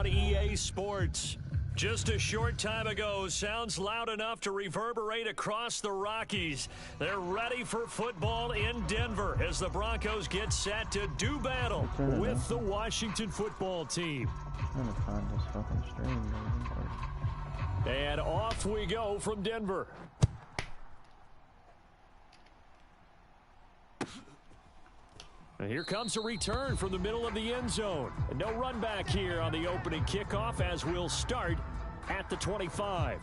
on EA Sports. Just a short time ago, sounds loud enough to reverberate across the Rockies. They're ready for football in Denver as the Broncos get set to do battle with the Washington football team. I'm gonna find this fucking stream, baby. And off we go from Denver. And here comes a return from the middle of the end zone. And no run back here on the opening kickoff as we'll start at the 25.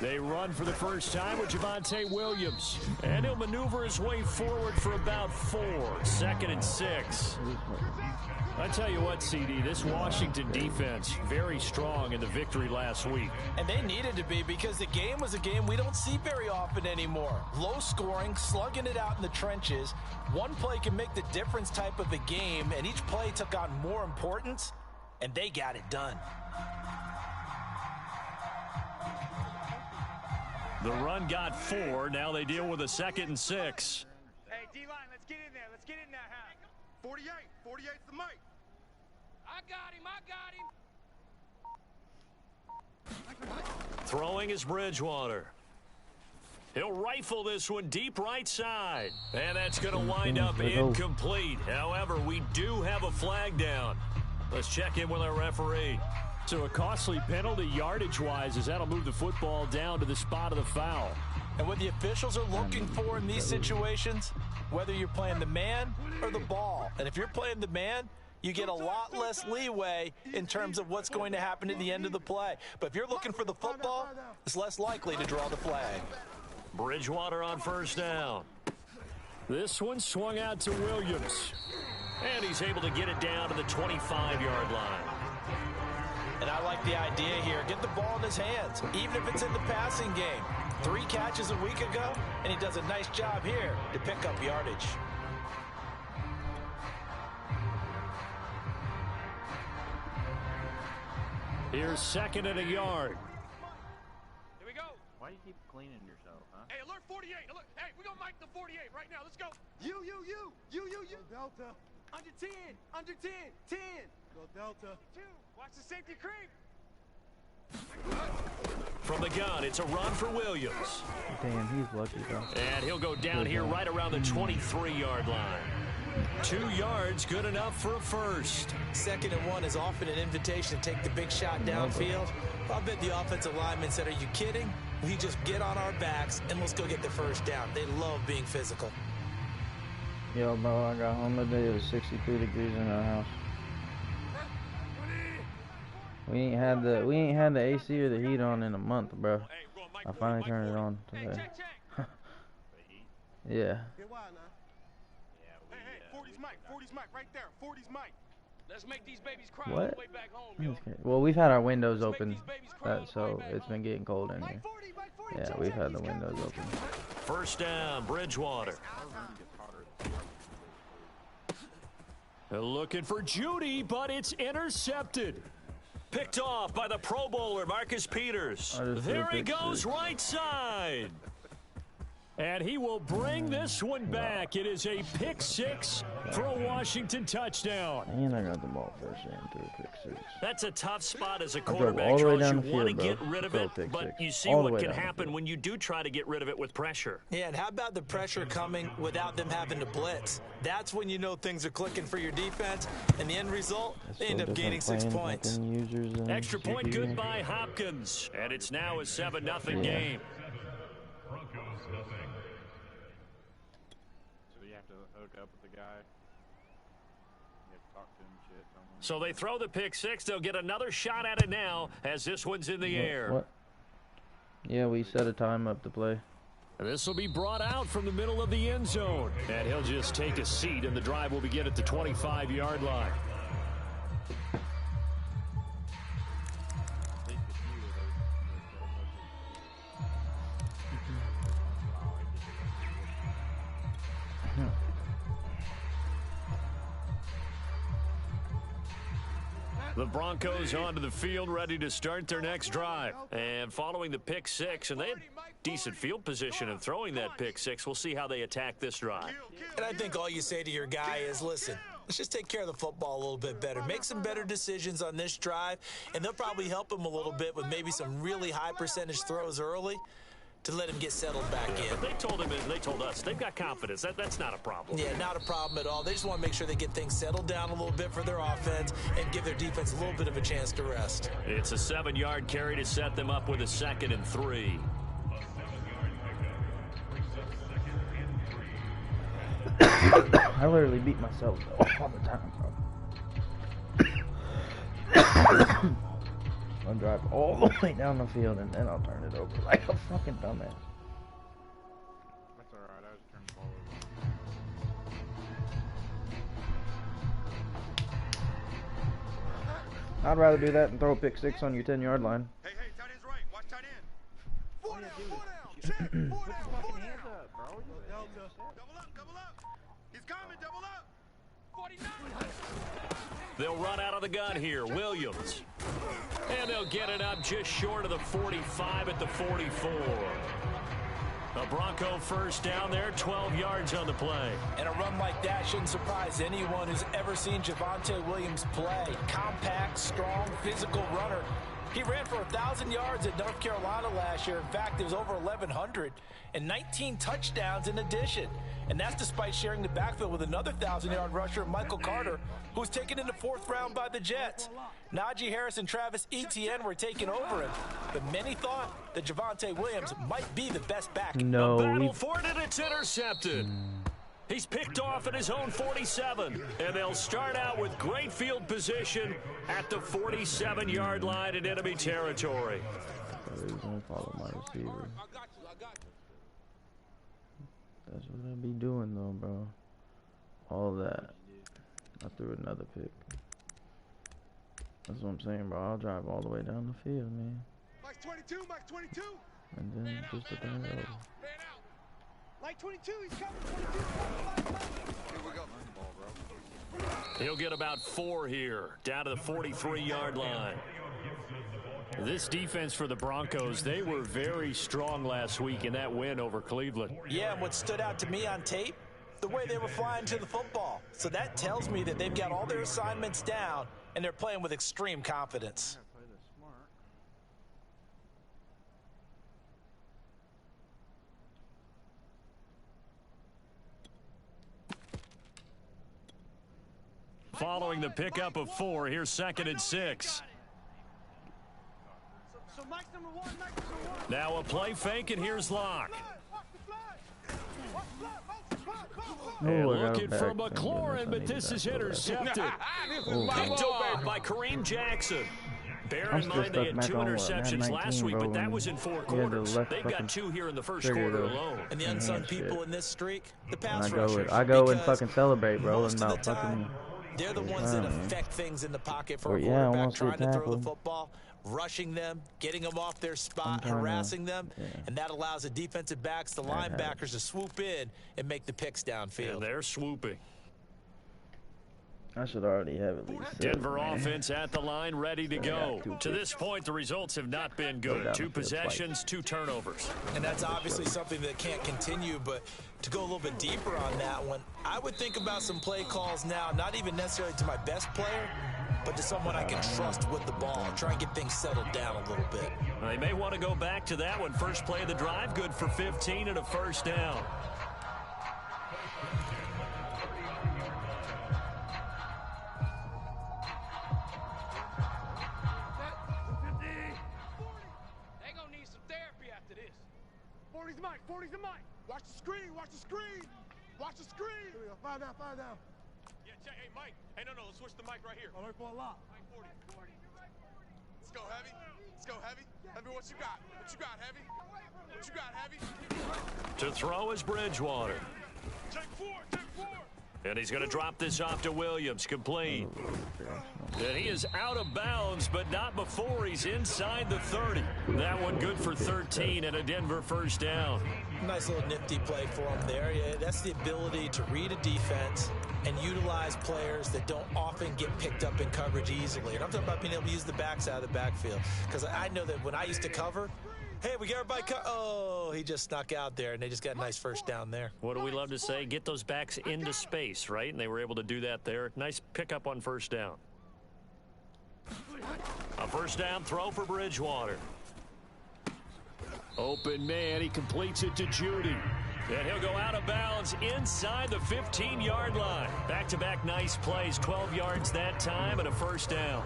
They run for the first time with Javonte Williams. And he'll maneuver his way forward for about 4. 2nd and 6. I tell you what, CD, this Washington defense, very strong in the victory last week. And they needed to be because the game was a game we don't see very often anymore. Low scoring, slugging it out in the trenches. One play can make the difference type of a game, and each play took on more importance, and they got it done. The run got 4. Now they deal with a 2nd and 6. Hey, D-line, let's get in there. Let's get in there, huh? 48. 48's the mic. I got him. Throwing is Bridgewater. He'll rifle this one deep right side. And that's going to wind up incomplete. However, we do have a flag down. Let's check in with our referee. So a costly penalty yardage-wise as that'll move the football down to the spot of the foul. And what the officials are looking for in these situations, whether you're playing the man or the ball. And if you're playing the man, you get a lot less leeway in terms of what's going to happen at the end of the play. But if you're looking for the football, it's less likely to draw the flag. Bridgewater on first down. This one swung out to Williams. And he's able to get it down to the 25-yard line. And I like the idea here. Get the ball in his hands, even if it's in the passing game. 3 catches a week ago, and he does a nice job here to pick up yardage. Here's 2nd and a yard. Here we go. Why do you keep cleaning yourself, huh? Hey, alert 48. Alert. Hey, we're going to mic the 48 right now. Let's go. You. Delta. Under 10. Under 10. 10. Go Delta. 2. Watch the safety creep. From the gun, it's a run for Williams. Damn, he's lucky, though. And he'll go down here right around the 23-yard line. 2 yards, good enough for a first. 2nd and 1 is often an invitation to take the big shot downfield. I'll bet the offensive lineman said, are you kidding? We just get on our backs and let's go get the first down. They love being physical. Yo, bro, I got home today. It was 63 degrees in our house. We ain't had the AC or the heat on in a month, bro. I finally turned it on today. Yeah. Hey, 40's mic. 40's mic right there. 40's mic. Let's make these babies cry What? on the way back home, yo. Well, we've had our windows open, so it's been getting cold in here. 40, Yeah, we've had the windows open. First down, Bridgewater. They're looking for Judy, but it's intercepted. Picked off by the Pro Bowler, Marcus Peters. There he goes, right side. And he will bring this one back. It is a pick 6 for a Washington touchdown. And I got the ball first and threw a pick 6. That's a tough spot as a drove quarterback, all the way Charles. down You the want to field, get bro. rid of Throw a it, pick but 6. you see All the what way can down the happen field. when you do try to get rid of it with pressure. Yeah, and how about the pressure coming without them having to blitz? That's when you know things are clicking for your defense, and the end result, they end up gaining 6 points. Extra point good by Hopkins, and it's now a 7-0 game. So you have to hook up with the guy. You have to talk to him and shit. So they throw the pick 6. They'll get another shot at it now as this one's in the air. What? Yeah, we set a time up to play. This will be brought out from the middle of the end zone. And he'll just take a seat, and the drive will begin at the 25-yard line. The Broncos onto the field, ready to start their next drive. And following the pick six, and they had decent field position of throwing that pick six. We'll see how they attack this drive. And I think all you say to your guy is, listen, let's just take care of the football a little bit better. Make some better decisions on this drive, and they'll probably help him a little bit with maybe some really high percentage throws early to let him get settled back in. But they told him, and they told us, they've got confidence. That's not a problem. Yeah, not a problem at all. They just want to make sure they get things settled down a little bit for their offense and give their defense a little bit of a chance to rest. It's a 7-yard carry to set them up with a 2nd and 3. I literally beat myself though, all the time, bro. I'll drive all the way down the field and then I'll turn it over like a fucking dumbass. That's alright, I just turned the ball over. I'd rather do that than throw a pick six on your 10-yard line. Hey, tight end's right. Watch tight end. 4 down. Check. 4 down. 4 down. Delta. Double up. He's coming. Double up. 49. They'll run out of the gun here. Williams. And they'll get it up just short of the 45 at the 44. A Bronco first down there, 12 yards on the play. And a run like that shouldn't surprise anyone who's ever seen Javonte Williams play. Compact, strong, physical runner. He ran for 1,000 yards at North Carolina last year. In fact, it was over 1,100 and 19 touchdowns in addition. And that's despite sharing the backfield with another 1,000-yard rusher, Michael Carter, who was taken in the 4th round by the Jets. Najee Harris and Travis Etienne were taking over him, but many thought that Javonte Williams might be the best back. No, the battle for it, and it's intercepted. He's picked off at his own 47, and they'll start out with great field position at the 47-yard line in enemy territory. He's gonna follow my receiver. That's what I be doing though, bro. All that. I threw another pick. That's what I'm saying, bro. I'll drive all the way down the field, man. Mike's 22. Mike's 22. And then just to turn it over. Like 22. He's coming. 22. Here we go. He'll get about 4 here, down to the 43-yard line. This defense for the Broncos, they were very strong last week in that win over Cleveland. Yeah, and what stood out to me on tape, the way they were flying to the football. So that tells me that they've got all their assignments down, and they're playing with extreme confidence. Following the pickup of 4, here's 2nd and 6. So Mike's number 1. Mike's number 1. Now a play fake, and here's Locke. And looking for McLaurin, but this is intercepted. Picked off by Kareem Jackson. Bear in mind they had 2 interceptions last week, but that was in 4 quarters. They've got 2 here in the first quarter alone. And the unsung people in this streak, the pass And rushers. I go and fucking celebrate, bro. Most And of about the time, fucking. they're the ones that affect things in the pocket for a Yeah, quarterback almost trying to throw tackle. the football, rushing them, getting them off their spot, Sometimes, harassing them, yeah. and that allows the defensive backs, the linebackers to swoop in and make the picks downfield. And they're swooping. I should already have at least. Denver offense at the line, ready to go. To this point, the results have not been good. 2 possessions, 2 turnovers. And that's obviously something that can't continue, but to go a little bit deeper on that one, I would think about some play calls now, not even necessarily to my best player, but to someone I can trust with the ball and try and get things settled down a little bit. They may want to go back to that one. First play of the drive, good for 15 and a first down. They're gonna need some therapy after this. 40's the mic. 40's the mic. Watch the screen. Watch the screen. Watch the screen. Here we go. 5 down. 5 down. Yeah, check. Hey, Mike. Hey, no, let's switch the mic right here. I'm right for a lot. Mike 40. Let's go, Heavy. Let's go, Heavy. Heavy, what you got? What you got, Heavy? What you got, Heavy? To throw is Bridgewater. Check 4. Check 4. And he's going to drop this off to Williams, complete. And he is out of bounds, but not before he's inside the 30. That one good for 13 and a Denver first down. Nice little nifty play for him there. Yeah, that's the ability to read a defense and utilize players that don't often get picked up in coverage easily. And I'm talking about being able to use the backs out of the backfield. Because I know that when I used to cover, hey, we got everybody oh, he just snuck out there, and they just got a nice first down there. What do we love to say? Get those backs into space, right? And they were able to do that there. Nice pickup on first down. A first down throw for Bridgewater. Open man, he completes it to Judy. And he'll go out of bounds inside the 15-yard line. Back-to-back nice plays, 12 yards that time and a first down.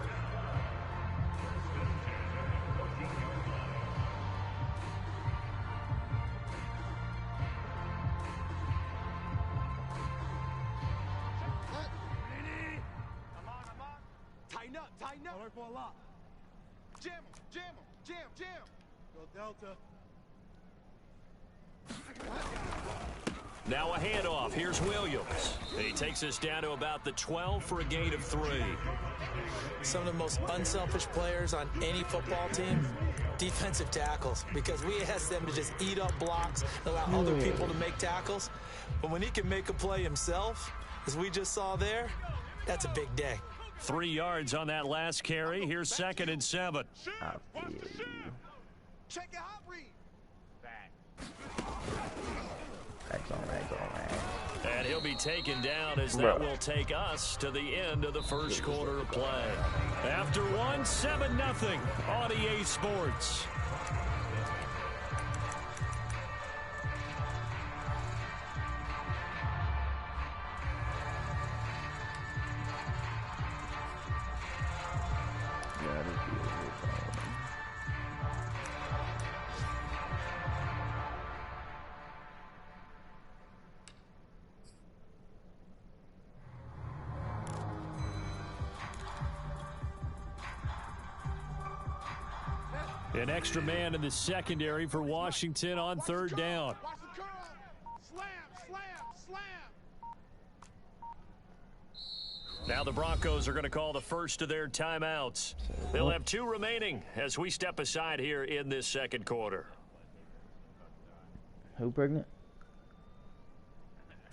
Tighten up, tighten up. Work for a lot. Jam him, jam him, jam. Go Delta. Now a handoff. Here's Williams. He takes us down to about the 12 for a gain of 3. Some of the most unselfish players on any football team, defensive tackles, because we ask them to just eat up blocks, allow other people to make tackles. But when he can make a play himself, as we just saw there, that's a big day. 3 yards on that last carry. Here's 2nd and 7. Check your hot read. And he'll be taken down as that will take us to the end of the first quarter of play. After one, 7-0 on EA Sports. An extra man in the secondary for Washington on 3rd down. Watch the curl. Slam, slam, slam. Now the Broncos are going to call the first of their timeouts. They'll have 2 remaining as we step aside here in this second quarter. Who pregnant?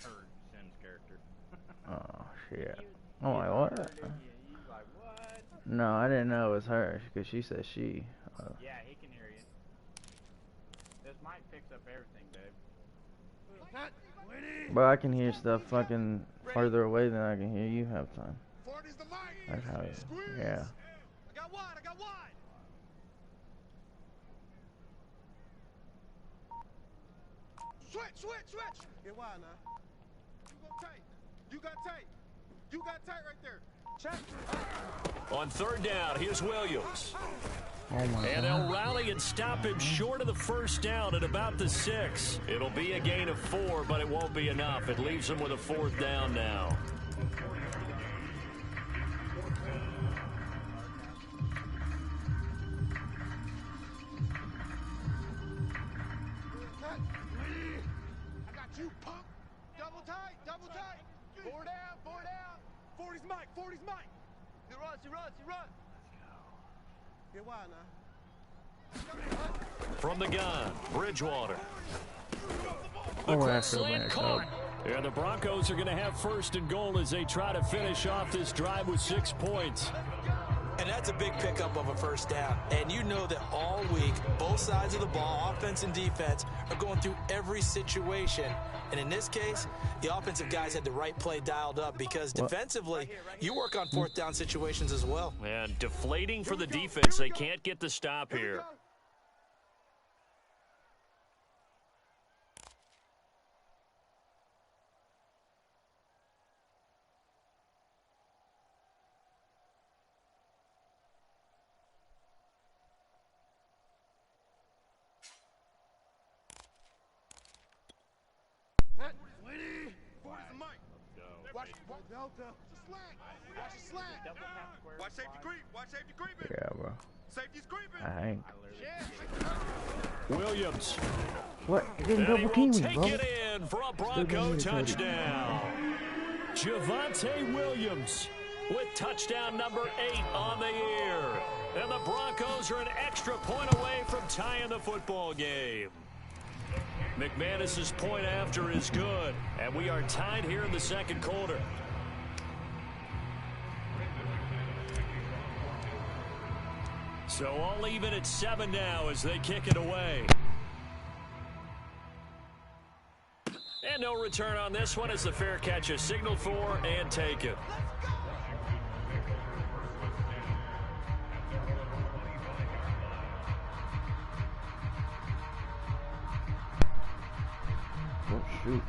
Her Sims character. Oh, shit. I'm like, what? No, I didn't know it was her because she said she. Yeah, he can hear you. This mic picks up everything, babe. But I can hear stuff fucking farther away than I can hear you half time. 40's the mic. That's how it, yeah. I got wide, I got wide. Switch. Get wide now. You go tight. You got tight. You got tight right there. Check. On 3rd down, here's Williams. Oh my And God. they'll rally and stop him short of the first down at about the 6. It'll be a gain of 4, but it won't be enough. It leaves them with a 4th down now. I got you, punk. Double tight. 4 down. 40's mic. He runs. Get wide now. From the gun, Bridgewater. The Oh, quick after the slant back caught. And the Broncos are going to have 1st and goal as they try to finish off this drive with 6 points. And that's a big pickup of a first down. And you know that all week, both sides of the ball, offense and defense, are going through every situation. And in this case, the offensive guys had the right play dialed up because defensively, you work on 4th down situations as well. And deflating for the defense. They can't get the stop here. Delta. Watch the slant. Watch safety creep. Watch safety creeping. Yeah, bro. Safety's creeping. I ain't. Williams. What? It didn't And he double team will me, take bro. it in for a Bronco touchdown. Javonte Williams with touchdown number 8 on the year. And the Broncos are an extra point away from tying the football game. McManus's point after is good, and we are tied here in the second quarter. So all even at 7 now as they kick it away. And no return on this one as the fair catch is signaled for and taken. Oh, shoot.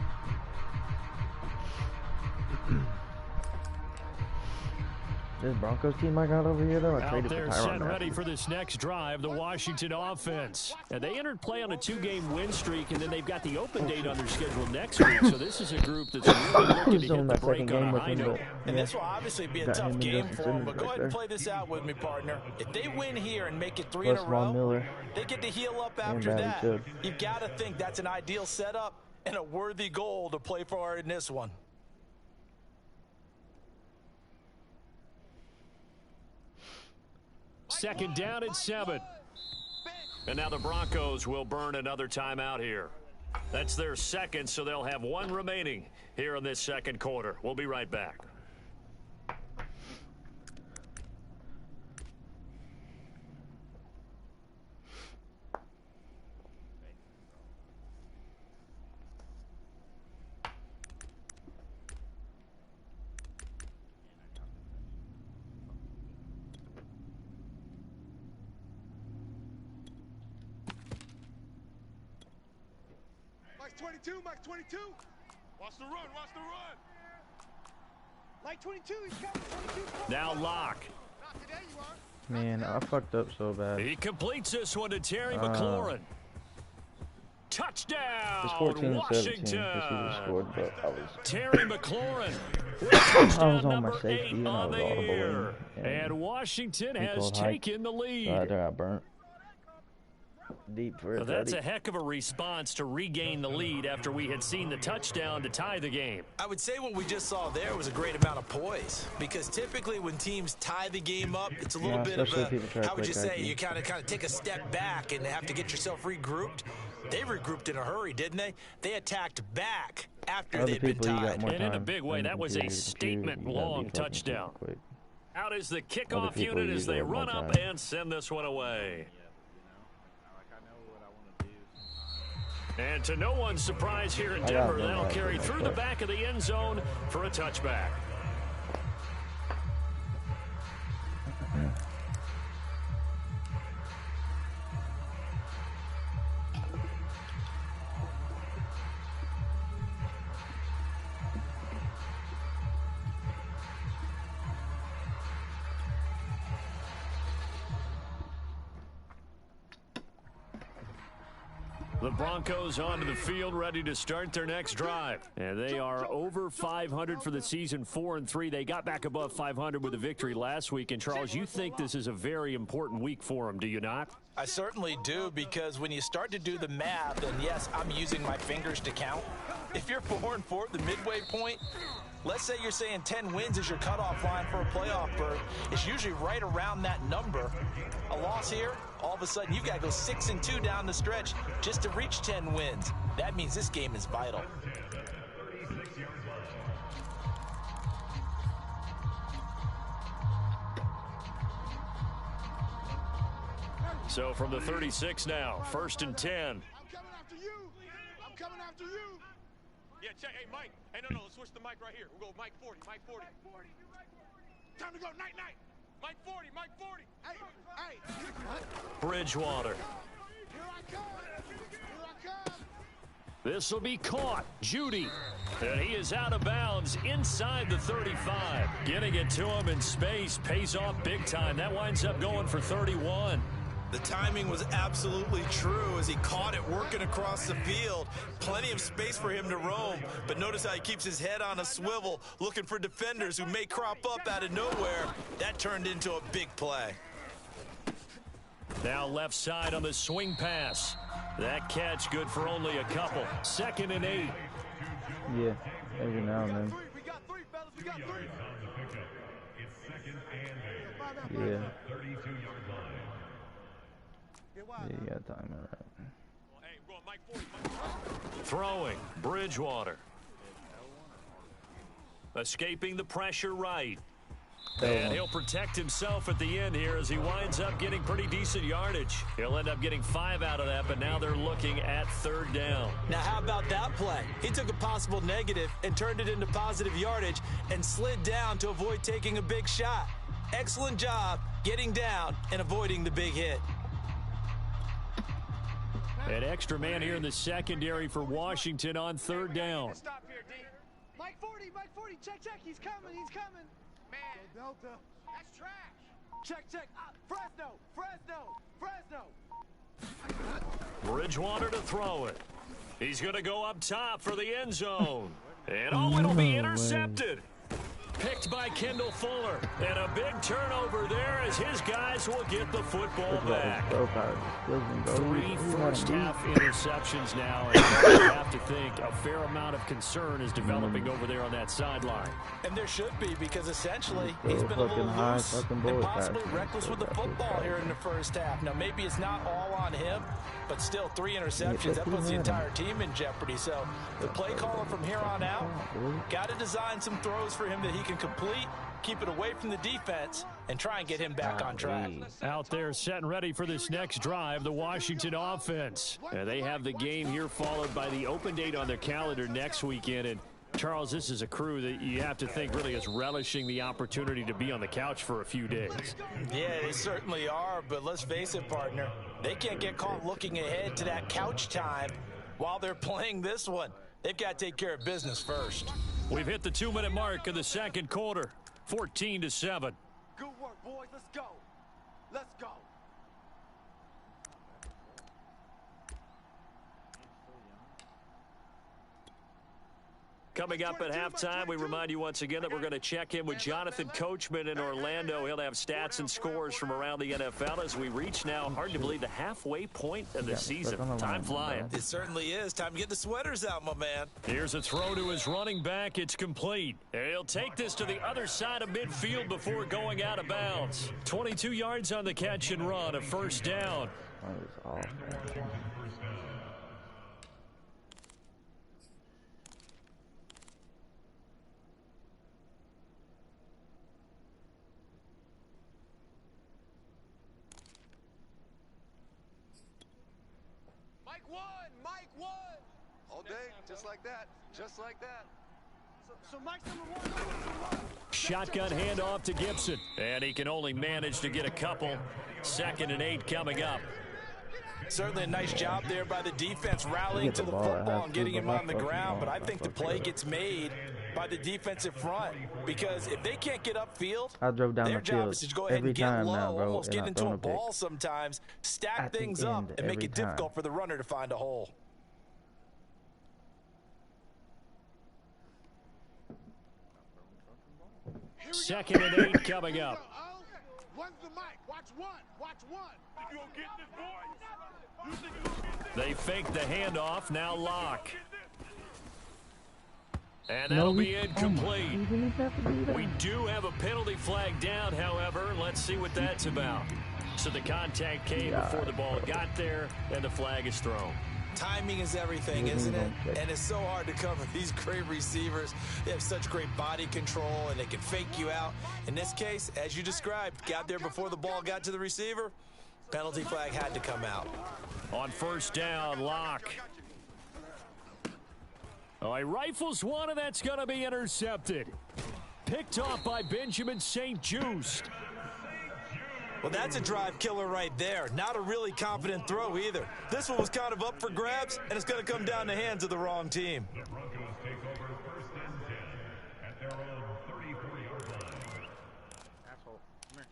This Broncos team I got over here, though, I Out traded there for set Tyrann ready Matthew. for this next drive, the Washington offense. And they entered play on a 2-game win streak, and then they've got the open date on their schedule next week. So this is a group that's really looking to hit the break on a high note. And this will obviously be a Got tough him and game Justin for them, Simmons but go right ahead and there. play this out with me, partner. If they win here and make it 3 Plus in a Von row, Miller. they get to heal up after Bradley that. Chubb. You've got to think that's an ideal setup and a worthy goal to play for in this one. Second down and 7. And now the Broncos will burn another timeout here. That's their second, so they'll have 1 remaining here in this second quarter. We'll be right back. Mike 22, Mike 22. Watch the run, watch the run. Mike 22, he's coming. 22. Now Locke. Not today, you are. Man, I fucked up so bad. He completes this one to Terry McLaurin. Touchdown, It's 14-17 Washington. because he just scored, but I was Terry McLaurin with I touchdown was on my number safety 8 and I on was the audible year. in, And Washington he has called high. taken the lead. I got burnt. Deep for a That's a tutty. heck of a response to regain the lead after we had seen the touchdown to tie the game. I would say what we just saw there was a great amount of poise, because typically when teams tie the game up, it's a little bit of especially if people try a, to how would play you say, cocky. you kind of take a step back and have to get yourself regrouped. They regrouped in a hurry, didn't they? They attacked back after Other they'd been people, you got tied. more And in a time big way, than the that was a computer. The computer, you gotta be statement-long fucking touchdown. quick. Out is the kickoff people unit as usually they have more run up time. and send this one away. Like, I know what I want to do. And to no one's surprise here in I got Denver, no that'll idea carry about through the that. back of the end zone for a touchback. The Broncos onto the field, ready to start their next drive. And they are over 500 for the season, 4-3. They got back above 500 with a victory last week. And, Charles, you think this is a very important week for them, do you not? I certainly do, because when you start to do the math, and yes, I'm using my fingers to count. If you're 4-4 at the midway point, let's say you're saying 10 wins is your cutoff line for a playoff berth. It's usually right around that number. A loss here, all of a sudden you've got to go 6-2 down the stretch just to reach 10 wins. That means this game is vital. So from the 36 now, 1st and 10. I'm coming after you. I'm coming after you. Yeah, check. Hey, Mike. Hey, no, let's switch the mic right here. We'll go Mike 40, Mike 40. Time to go. Night, night. Mike 40, Mike 40. Hey, hey. Bridgewater. Here I come. Here I come. This will be caught. Judy. And he is out of bounds inside the 35. Getting it to him in space pays off big time. That winds up going for 31. The timing was absolutely true as he caught it working across the field. Plenty of space for him to roam, but notice how he keeps his head on a swivel, looking for defenders who may crop up out of nowhere. That turned into a big play. Now left side on the swing pass. That catch good for only a couple. 2nd and 8. Yeah, every now and then. We got three, fellas. You got 3. Yeah. Get wide. Yeah, you got time right. Hey, we're going Mike 40. Throwing, Bridgewater. Escaping the pressure right. And he'll protect himself at the end here as he winds up getting pretty decent yardage. He'll end up getting 5 out of that, but now they're looking at 3rd down. Now, how about that play? He took a possible negative and turned it into positive yardage and slid down to avoid taking a big shot. Excellent job getting down and avoiding the big hit. An extra man here in the secondary for Washington on 3rd down. Stop here, D. Mike 40, check, he's coming. Man, Delta. That's trash. Check. Fresno. Bridgewater to throw it. He's going to go up top for the end zone. And it'll be intercepted. Picked by Kendall Fuller. And a big turnover there as his guys will get the football back. 3 first-half interceptions now. And you have to think a fair amount of concern is developing over there on that sideline. And there should be, because essentially he's been a little loose and possibly reckless with the football here in the first half. Now, maybe it's not all on him, but still 3 interceptions. That puts the entire team in jeopardy. So the play caller from here on out got to design some throws for him that he can complete, keep it away from the defense, and try and get him back on track. Out there set and ready for this next drive, the Washington offense. They have the game here followed by the open date on their calendar next weekend. And Charles, this is a crew that you have to think really is relishing the opportunity to be on the couch for a few days. Yeah, they certainly are, but let's face it, partner. They can't get caught looking ahead to that couch time while they're playing this one. They've got to take care of business first. We've hit the 2-minute mark of the second quarter, 14-7. Good work, boys. Let's go. Coming up at halftime, we remind you once again that we're going to check in with Jonathan Coachman in Orlando. He'll have stats and scores from around the NFL as we reach now, hard to believe, the halfway point of the season. Time flying. It certainly is. Time to get the sweaters out, my man. Here's a throw to his running back. It's complete. He'll take this to the other side of midfield before going out of bounds. 22 yards on the catch and run, a 1st down. That was awful. Mike one. All day, just like that. So Mike's number 1. Shotgun handoff to Gibson. And he can only manage to get a couple. 2nd and 8 coming up. Certainly a nice job there by the defense rallying to the football and getting him on the ground. But I think the play gets made by the defensive front, because if they can't get upfield, their job is to go ahead and get low, almost get into a ball sometimes, stack things up, and make it difficult for the runner to find a hole. Second and 8 coming up. One's the mic. Watch one. You gonna get this, boy? You think you gonna get this? They fake the handoff. Now Locke. And that'll be incomplete. We do have a penalty flag down, however. Let's see what that's about. So the contact came before the ball got there, and the flag is thrown. Timing is everything, isn't it? And it's so hard to cover these great receivers. They have such great body control, and they can fake you out. In this case, as you described, got there before the ball got to the receiver. Penalty flag had to come out. On 1st down, Locke. Oh, he rifles one, and that's going to be intercepted. Picked off by Benjamin St-Juste. Well, that's a drive killer right there. Not a really confident throw either. This one was kind of up for grabs, and it's going to come down the hands of the wrong team. The Broncos take over 1st and 10 at their own 34-yard line. Asshole. Come here.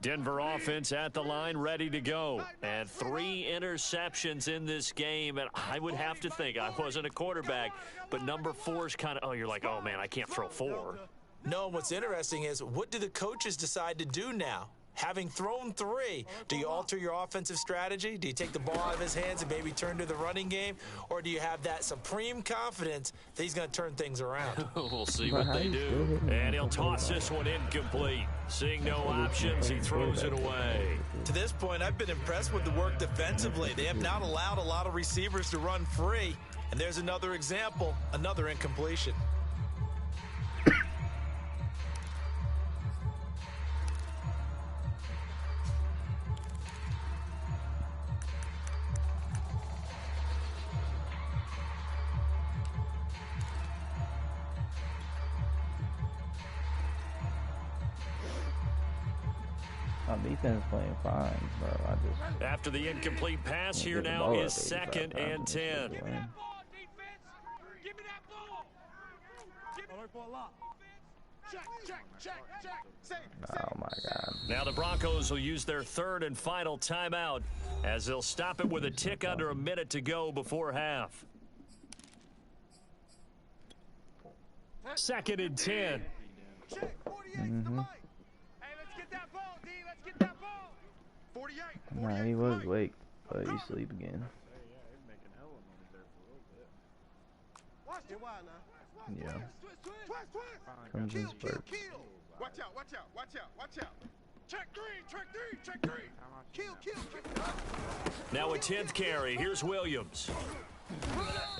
Denver offense at the line, ready to go. And 3 interceptions in this game. And I would have to think, I wasn't a quarterback, but number 4's kind of, you're like, oh, man, I can't throw 4. No, what's interesting is, what do the coaches decide to do now? Having thrown 3, do you alter your offensive strategy? Do you take the ball out of his hands and maybe turn to the running game? Or do you have that supreme confidence that he's going to turn things around? We'll see what they do. And he'll toss this one incomplete. Seeing no options, he throws it away. To this point, I've been impressed with the work defensively. They have not allowed a lot of receivers to run free. And there's another example, another incompletion. Our defense playing fine, bro. After the incomplete pass, here now is 2nd and 10. Give me that ball. Alert for a lock. Check. Oh my God. Now the Broncos will use their 3rd and final timeout as they'll stop it with a tick under a minute to go before half. 2nd and 10. Check. 48 to the mic. Hey, let's get that ball, D. Let's get that ball. 48. Nah, he was awake, but he sleep again. Yeah, he's making hell of money there for a little bit. Watch it. Why now? Yeah. Twist. Comes in spurts. Kill. Watch out. Check 3. Kill. Now a 10th carry. Here's Williams.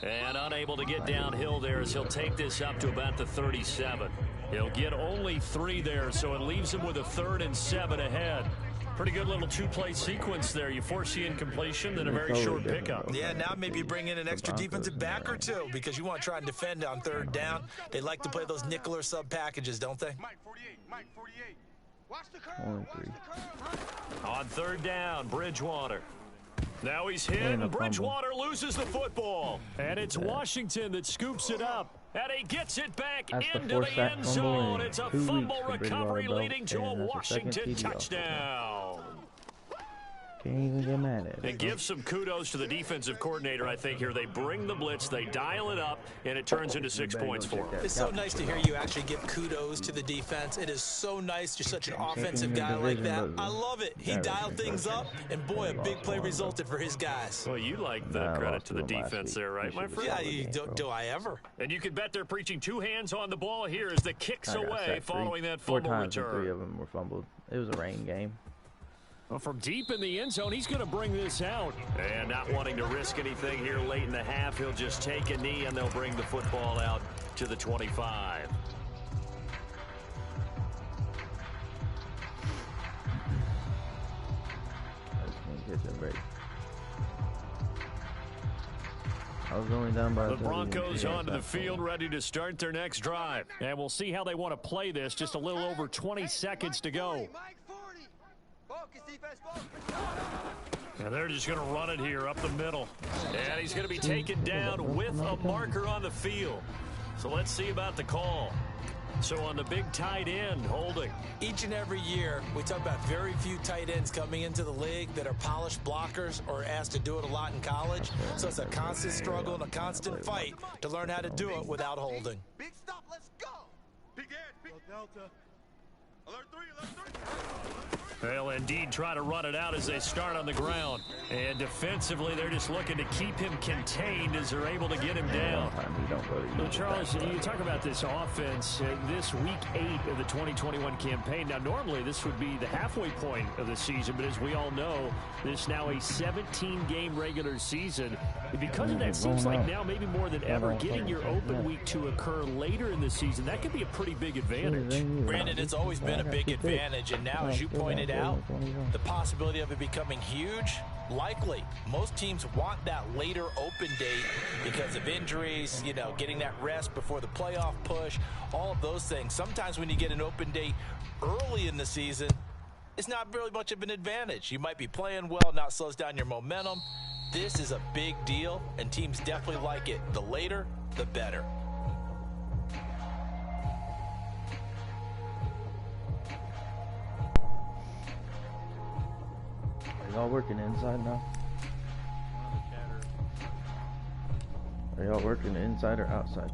And unable to get downhill there as he'll take this up to about the 37. He'll get only 3 there, so it leaves him with a 3rd and 7 ahead. Pretty good little 2-play sequence there. You force the incompletion, then a very short pickup. Yeah, now maybe bring in an extra defensive back or 2 because you want to try and defend on 3rd down. They like to play those nickel or sub packages, don't they? Mike 48. Watch the curve. Only 3. On 3rd down, Bridgewater. Now he's hit, And a and Bridgewater loses the football. And it's Washington that scoops it up. And he gets it back That's the into fourth the sack end fumble zone. in It's a 2 weeks fumble for recovery Bridgewater, leading to a and that's the second Washington TD off the touchdown. Can't even get mad at it. And give some kudos to the defensive coordinator, I think, here. They bring the blitz, they dial it up, and it turns into 6 points for them. It's so nice to hear you actually give kudos to the defense. It is so nice. You're such an offensive guy like that. I love it. He dialed things up, and boy, a big play resulted for his guys. Well, you like the credit to the defense there, right, my friend? Yeah, do I ever? And you can bet they're preaching 2 hands on the ball here as the kicks away following that fumble 4 times and 3 return. of them were fumbled. It was a rain game. Well, from deep in the end zone, he's going to bring this out. And not wanting to risk anything here late in the half, he'll just take a knee, and they'll bring the football out to the 25. I just can't catch that break. I was only down by The Broncos onto the field, ready to start their next drive. And we'll see how they want to play this. Just a little over 20 seconds to go. Mike 40. Focus, defense, focus. And they're just going to run it here up the middle. And he's going to be taken down with a marker on the field. So let's see about the call. So on the big tight end, holding. Each and every year, we talk about very few tight ends coming into the league that are polished blockers or asked to do it a lot in college. So it's a constant struggle and a constant fight to learn how to do it without holding. Big stop, let's go. Big Ed. Delta. Alert 3. They'll indeed try to run it out as they start on the ground. And defensively, they're just looking to keep him contained as they're able to get him down. Well, Charles, you talk about this offense, this week 8 of the 2021 campaign. Now, normally this would be the halfway point of the season, but as we all know, this is now a 17-game regular season. Because of that, it seems like now maybe more than ever, getting your open week to occur later in the season, that could be a pretty big advantage. Brandon, it's always been a big advantage, and now, as you pointed out, the possibility of it becoming huge, likely. Most teams want that later open date because of injuries, you know, getting that rest before the playoff push, all of those things. Sometimes when you get an open date early in the season, it's not really much of an advantage. You might be playing well, not slows down your momentum. This is a big deal, and teams definitely like it. The later, the better. Are y'all working inside now? Are y'all working inside or outside?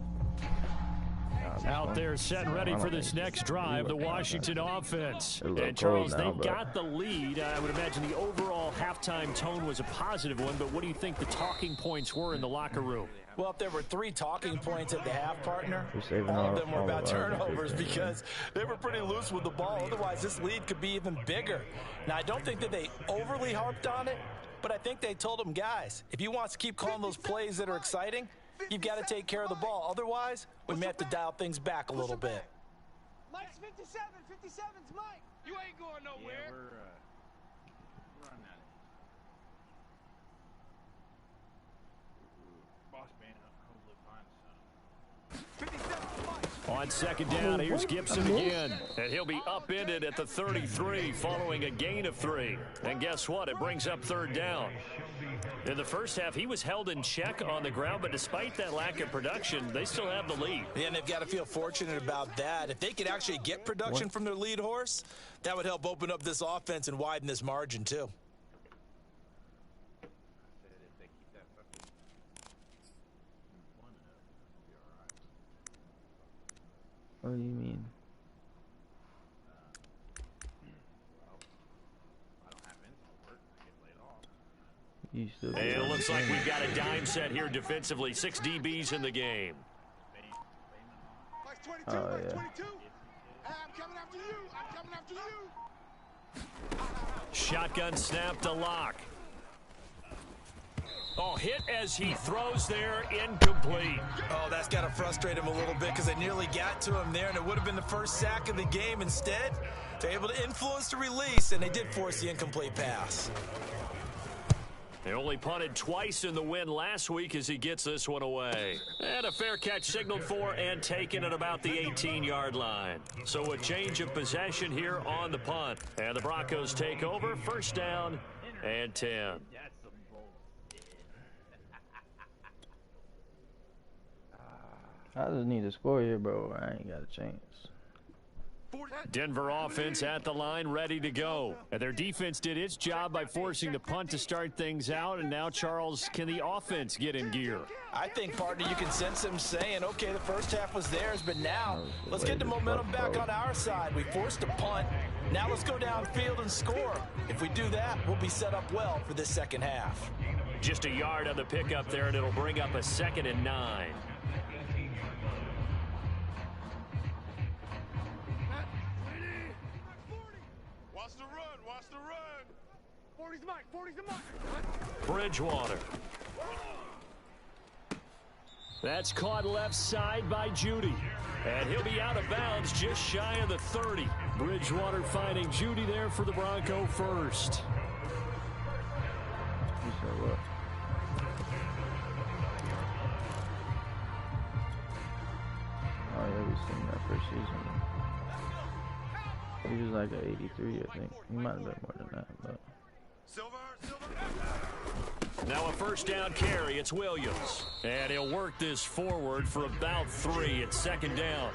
Out there set and ready for this next drive, the Washington offense. And cold Charles, now, they but- got the lead. I would imagine the overall halftime tone was a positive one, but what do you think the talking points were in the locker room? Well, if there were 3 talking points at the half, partner, We're saving all of all- them were all about of ours in turnovers 15, because they were pretty loose with the ball. Otherwise, this lead could be even bigger. Now, I don't think that they overly harped on it, but I think they told them, guys, if you want to keep calling those plays that are exciting, you've got to take care of the ball. Otherwise, we may have to dial things back a little bit. Mike's 57. 57's Mike. You ain't going nowhere. Yeah, we're running at it. Boss man, hopefully find some. 57's Mike. On second down, here's Gibson again. And he'll be upended at the 33 following a gain of 3. And guess what? It brings up third down. In the first half, he was held in check on the ground, but despite that lack of production, they still have the lead. Yeah, and they've got to feel fortunate about that. If they could actually get production from their lead horse, that would help open up this offense and widen this margin, too. If they keep that fucking 1-0, it'll be all right. What do you mean? Well, I don't have instant work. I get laid off. You still And it looks like we've got a dime set here defensively. 6 DBs in the game. Mike's 22, Oh, Mike's yeah. 22. Hey, I'm coming after you. I'm coming after you. Shotgun snap to Lock. Oh, hit as he throws there, incomplete. Oh, that's got to frustrate him a little bit because they nearly got to him there, and it would have been the first sack of the game. Instead, they're able to influence the release, and they did force the incomplete pass. They only punted twice in the win last week as he gets this one away. And a fair catch signaled for and taken at about the 18-yard line. So a change of possession here on the punt. And the Broncos take over, first down and 10. I just need to score here, bro. I ain't got a chance. Denver offense at the line, ready to go. And their defense did its job by forcing the punt to start things out. And now, Charles, can the offense get in gear? I think, partner, you can sense them saying, okay, the first half was theirs, but now let's get the momentum back on our side. We forced a punt. Now let's go downfield and score. If we do that, we'll be set up well for this second half. Just a yard on the pickup there, and it'll bring up a 2nd and 9. Watch the run. Watch the run. 40's Mike. 40's the Mike. Bridgewater. That's caught left side by Judy. And he'll be out of bounds just shy of the 30. Bridgewater finding Judy there for the Bronco first. You said what? Oh yeah, we seen that first season. He was like an 83, I think. He might have been more than that, but Silver. Now a first down carry. It's Williams. And he'll work this forward for about 3 at 2nd down.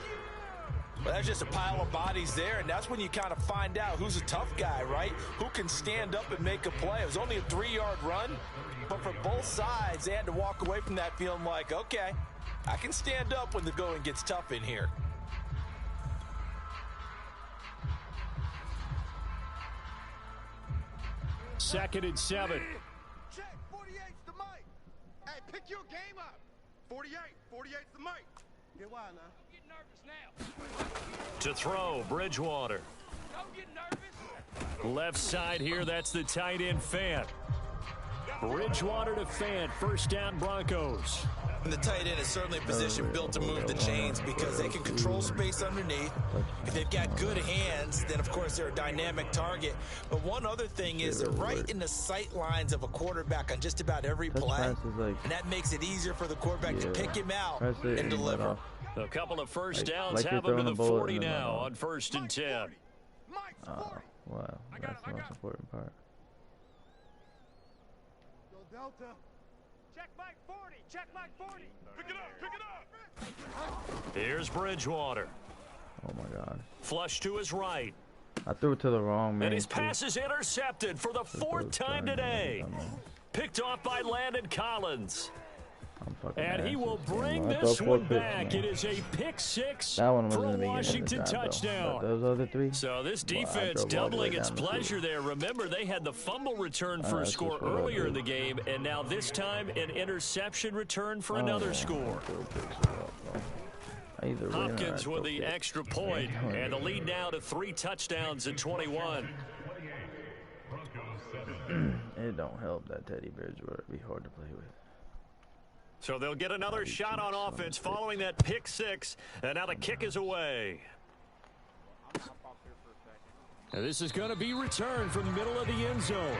Well, that's just a pile of bodies there, and that's when you kind of find out who's a tough guy, right? Who can stand up and make a play. It was only a 3-yard run, but for both sides, they had to walk away from that feeling like, okay, I can stand up when the going gets tough in here. Second and 7. Check. 48's the Mike. Hey, pick your game up. 48. 48's the Mike. Get wild now. Don't get nervous now. To throw, Bridgewater. Don't get nervous. Left side here, that's the tight end Fant. Bridgewater to Fant, first down Broncos. And the tight end is certainly a position built to move the chains because they can control space underneath. If they've got good hands, then of course they're a dynamic target. But one other thing is they're right in the sight lines of a quarterback on just about every play. And that makes it easier for the quarterback to pick him out and deliver. A couple of first downs like have you're them to throwing the a bullet 40 in the now mouth. on 1st and 10. Mike's 40. wow, that's the most important part. Go Delta. Check Mike 40. Check Mike 40. Pick it up. Pick it up. Here's Bridgewater. Oh my God, Flush to his right. I threw it to the wrong man. And his too. pass is intercepted for the 4th time today. Picked off by Landon Collins. I'm fucking And he will bring I this thought one 4 picks, back. man. It is a pick six That one was for in a the beginning Washington of the drive, though. touchdown. But those other 3. So this well, I defense drove all the way doubling its down the field. pleasure there. Remember, they had the fumble return for a that's score just what I earlier in did. the game, and now this time an interception return for another score. Hopkins with the extra point, and the lead now to 3 touchdowns at 21. It don't help that Teddy Bridgewater be hard to play with. So they'll get another shot on offense following that pick 6, and now the kick is away. And this is going to be returned from the middle of the end zone.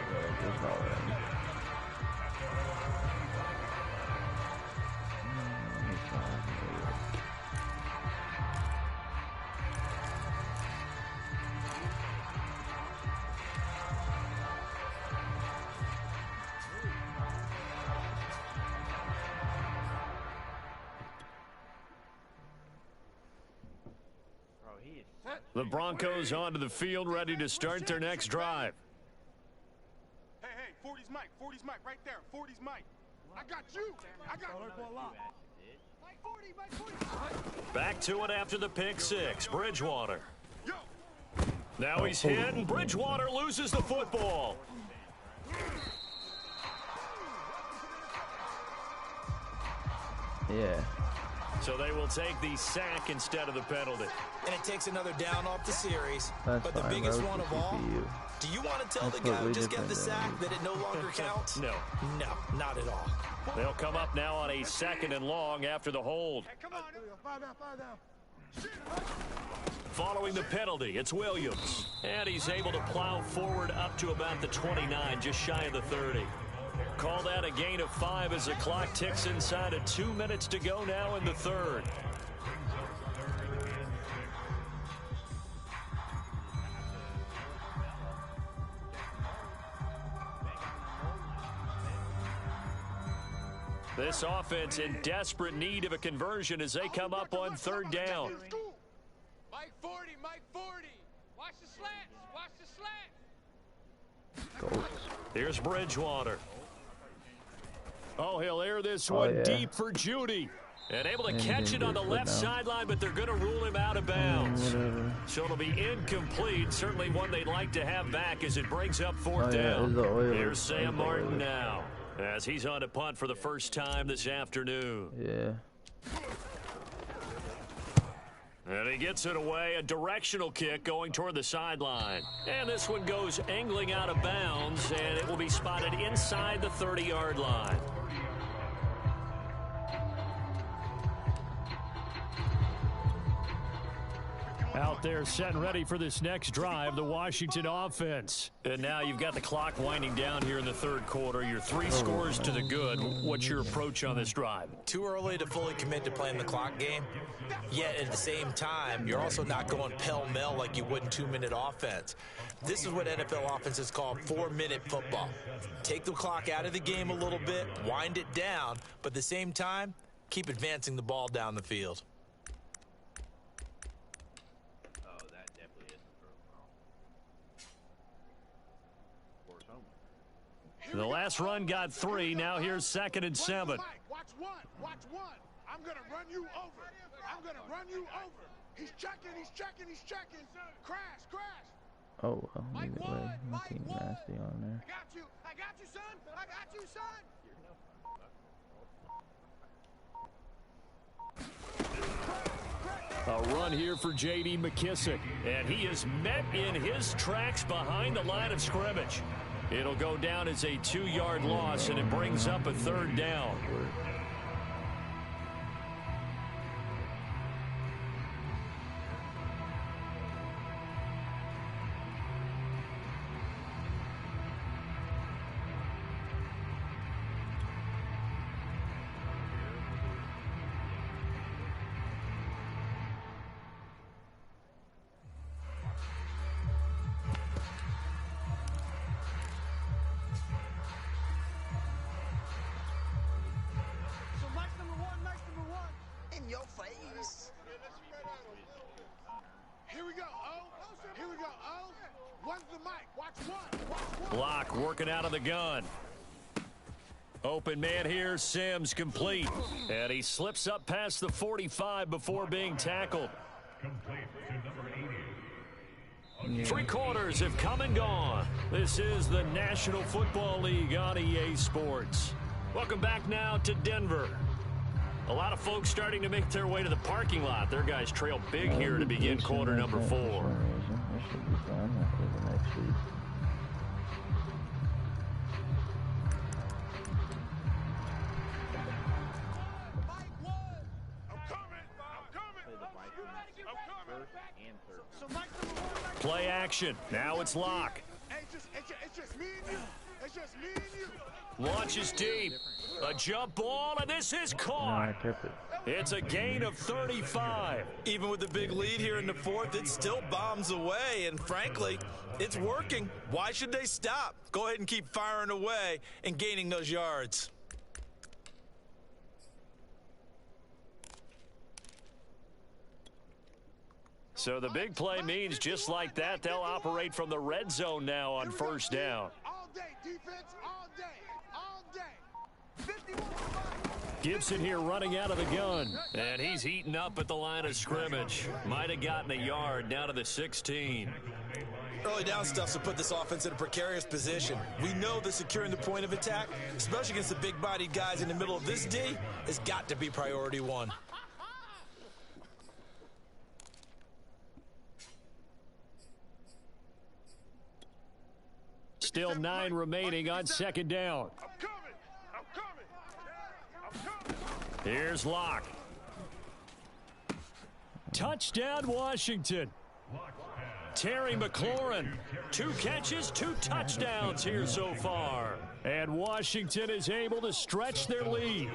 The Broncos onto the field, ready to start their next drive. Hey, 40's Mike, right there. 40's Mike. I got you. I got you. Mike 40. Back to it after the pick 6. Bridgewater. Now he's hit, and Bridgewater loses the football. Yeah. So they will take the sack instead of the penalty. And it takes another down off the series. That's but the fine, biggest bro. one of all, do you want to tell the guy who just got the sack that it no longer counts? No. No, not at all. They'll come up now on a 2nd and long after the hold. Hey, come on. 5 down. Following the penalty, it's Williams. And he's able to plow forward up to about the 29, just shy of the 30. Call that a gain of 5 as the clock ticks inside of 2 minutes to go now in the 3rd. This offense in desperate need of a conversion as they come up on 3rd down. Mike 40, Mike 40. Watch the slants, watch the slants. Goats. Here's Bridgewater. Oh, he'll air this one deep for Judy. And able to catch it on the left sideline, but they're going to rule him out of bounds. So it'll be incomplete. Certainly one they'd like to have back as it brings up 4th down. Here's Sam Martin now, as he's on to punt for the first time this afternoon. Yeah. And he gets it away, a directional kick going toward the sideline. And this one goes angling out of bounds, and it will be spotted inside the 30-yard line. Out there set and ready for this next drive, the Washington offense. And now you've got the clock winding down here in the 3rd quarter. Your 3 scores to the good. What's your approach on this drive? Too early to fully commit to playing the clock game. Yet at the same time, you're also not going pell-mell like you would in 2-minute offense. This is what NFL offenses call 4-minute football. Take the clock out of the game a little bit, wind it down, but at the same time, keep advancing the ball down the field. The last run got 3. Now here's 2nd and 7. Watch one. I'm going to run you over. He's checking. Crash. Oh, well, either way, my team nasty on there. I got you, son. A run here for J.D. McKissick. And he is met in his tracks behind the line of scrimmage. It'll go down as a 2-yard loss, and it brings up a 3rd down. Your face. Here we go, O. One's the mic. Watch one. Block working out of the gun. Open man here, Sims complete. And he slips up past the 45 before being tackled. Complete to number 80. Three quarters have come and gone. This is the National Football League on EA Sports. Welcome back now to Denver. A lot of folks starting to make their way to the parking lot. Their guys trail big here to begin quarter number 4. This should be fun after the next week. Play action. Now it's Locke. It's just me and you. It's just me and you. Launches deep. A jump ball, and this is caught. It's a gain of 35. Even with the big lead here in the fourth, it still bombs away, and frankly, it's working. Why should they stop? Go ahead and keep firing away and gaining those yards. So the big play means just like that, they'll operate from the red zone now on first down. All day, defense, all day, all day. 51. Gibson here running out of the gun. And he's eaten up at the line of scrimmage. Might have gotten a yard down to the 16. Early down stuff to put this offense in a precarious position. We know that securing the point of attack, especially against the big-bodied guys in the middle of this D, has got to be priority one. Still 9 remaining on second down. I'm coming. Here's Locke. Touchdown, Washington. Terry McLaurin. 2 catches, 2 touchdowns here so far. And Washington is able to stretch their lead.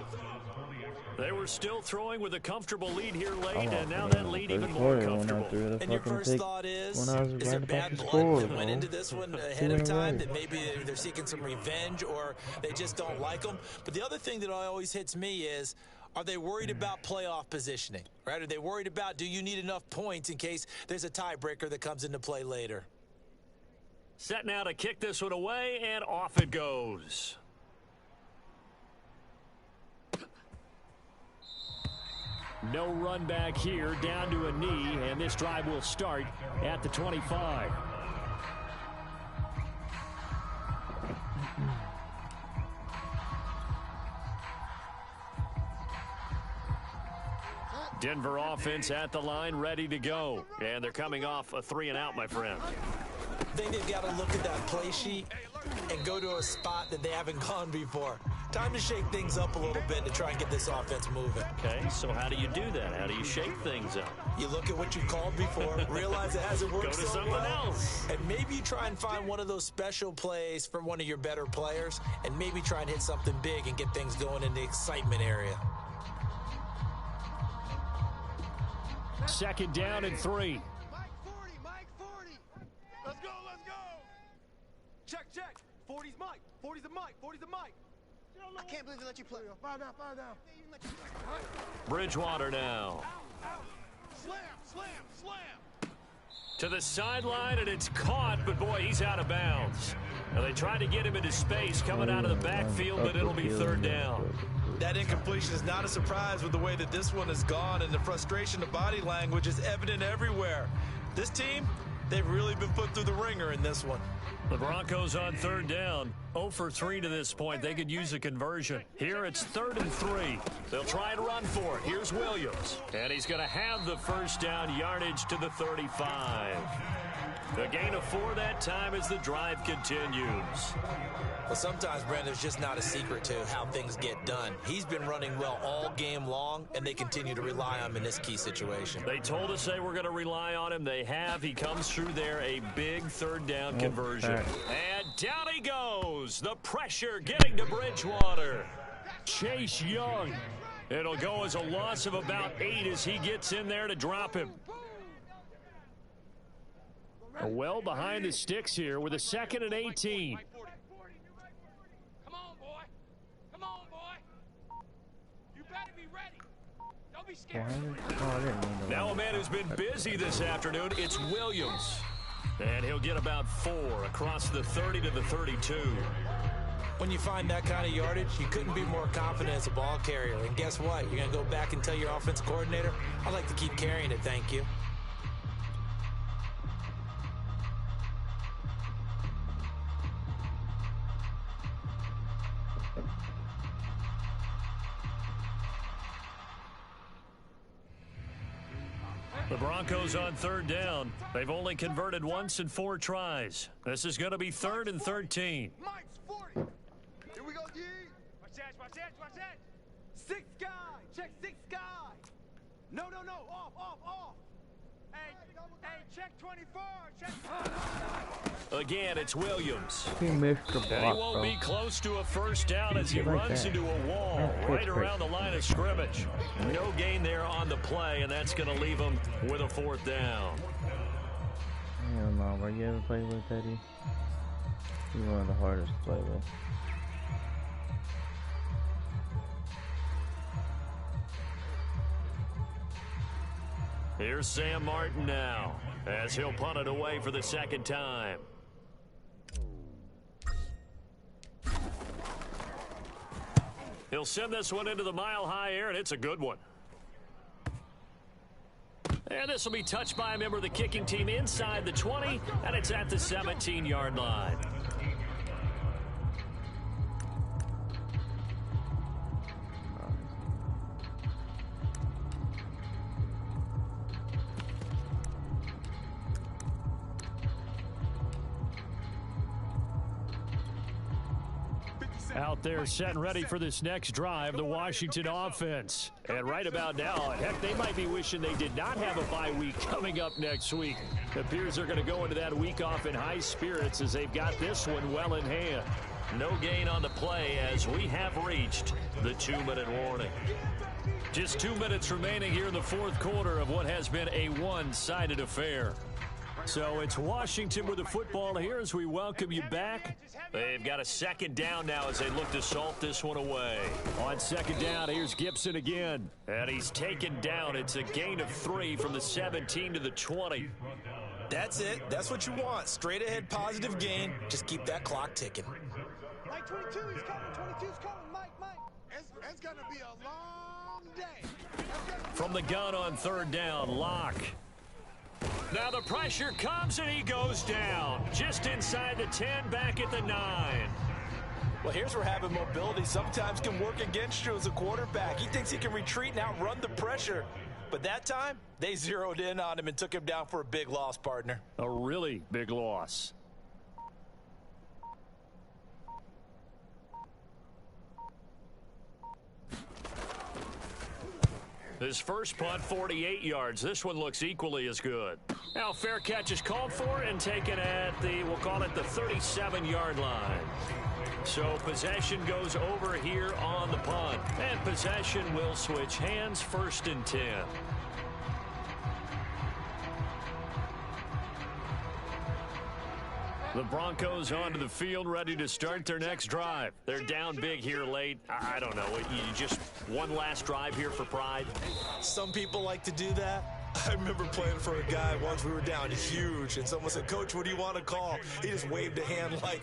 They were still throwing with a comfortable lead here late, and now that lead even more comfortable. And your first thought is there bad blood that went into this one ahead of time, that maybe they're seeking some revenge or they just don't like them? But the other thing that always hits me is, are they worried about playoff positioning, right? Are they worried about, do you need enough points in case there's a tiebreaker that comes into play later? Set now to kick this one away, and off it goes. No run back here, down to a knee, and this drive will start at the 25. Denver offense at the line, ready to go. And they're coming off a 3-and-out, my friend. I think they've got to look at that play sheet and go to a spot that they haven't gone before. Time to shake things up a little bit to try and get this offense moving. Okay, so how do you do that? How do you shake things up? You look at what you called before, realize it hasn't worked Go to so something well, else. and maybe you try and find one of those special plays from one of your better players, and maybe try and hit something big and get things going in the excitement area. Second down and 3. Mike 40. Let's go. Check. 40's Mike. 40's a Mike. I can't believe they let you play. Find out. Bridgewater now. Slam. To the sideline, and it's caught, but boy, he's out of bounds. Now they tried to get him into space coming out of the backfield, but it'll be third down. That incompletion is not a surprise with the way that this one has gone, and the frustration of body language is evident everywhere. This team, they've really been put through the ringer in this one. The Broncos on third down, 0 for 3 to this point. They could use a conversion. Here it's 3rd and 3. They'll try and run for it. Here's Williams. And he's going to have the first down, yardage to the 35. A gain of 4 that time as the drive continues. Well, sometimes, Brandon, there's just not a secret to how things get done. He's been running well all game long, and they continue to rely on him in this key situation. They told us they were going to rely on him. They have. He comes through there, a big third down conversion. And down he goes. The pressure getting to Bridgewater. Chase Young. It'll go as a loss of about 8 as he gets in there to drop him. Well behind the sticks here with a 2nd and 18. Come on, boy. You better be ready. Don't be scared. Now a man who's been busy this afternoon, it's Williams. And he'll get about 4 across the 30 to the 32. When you find that kind of yardage, you couldn't be more confident as a ball carrier. And guess what? You're going to go back and tell your offensive coordinator, I'd like to keep carrying it, thank you. The Broncos on third down. They've only converted once in 4 tries. This is going to be 3rd and 13. Mike's 40. Here we go, Yee. Watch that, watch that, watch that. 6 guy. Check 6 guy. No. Off. Hey, check 24. Check. Again, it's Williams. He missed the And he block, won't bro. be close to a first down as he Like runs that. into a wall That's right quick. around the line of scrimmage. No gain there on the play, and that's going to leave him with a 4th down. Hell no, bro. You ever play with Teddy? He's one of the hardest to play with. Here's Sam Martin now, as he'll punt it away for the 2nd time. He'll send this one into the mile-high air, and it's a good one. And this will be touched by a member of the kicking team inside the 20, and it's at the 17-yard line. Out there set and ready for this next drive, the Washington offense. And right about now, heck, they might be wishing they did not have a bye week coming up next week. It appears they're going to go into that week off in high spirits as they've got this one well in hand. No gain on the play as we have reached the 2-minute warning. Just 2 minutes remaining here in the 4th quarter of what has been a one-sided affair. So it's Washington with the football here as we welcome you back. They've got a 2nd down now as they look to salt this one away. On 2nd down, here's Gibson again. And he's taken down. It's a gain of 3 from the 17 to the 20. That's it. That's what you want. Straight ahead positive gain. Just keep that clock ticking. Mike 22, he's coming. 22's coming. Mike. It's going to be a long day. From the gun on 3rd down, Locke. Now the pressure comes and he goes down. Just inside the 10, back at the 9. Well, here's where having mobility sometimes can work against you as a quarterback. He thinks he can retreat and outrun the pressure. But that time, they zeroed in on him and took him down for a big loss, partner. A really big loss. His first punt, 48 yards. This one looks equally as good. Now fair catch is called for and taken at the, we'll call it the 37-yard line. So possession goes over here on the punt. And possession will switch hands, 1st and 10. The Broncos onto the field, ready to start their next drive. They're down big here late. I don't know. You just one last drive here for pride? Some people like to do that. I remember playing for a guy once. We were down huge, and someone said, "Coach, what do you want to call?" He just waved a hand like,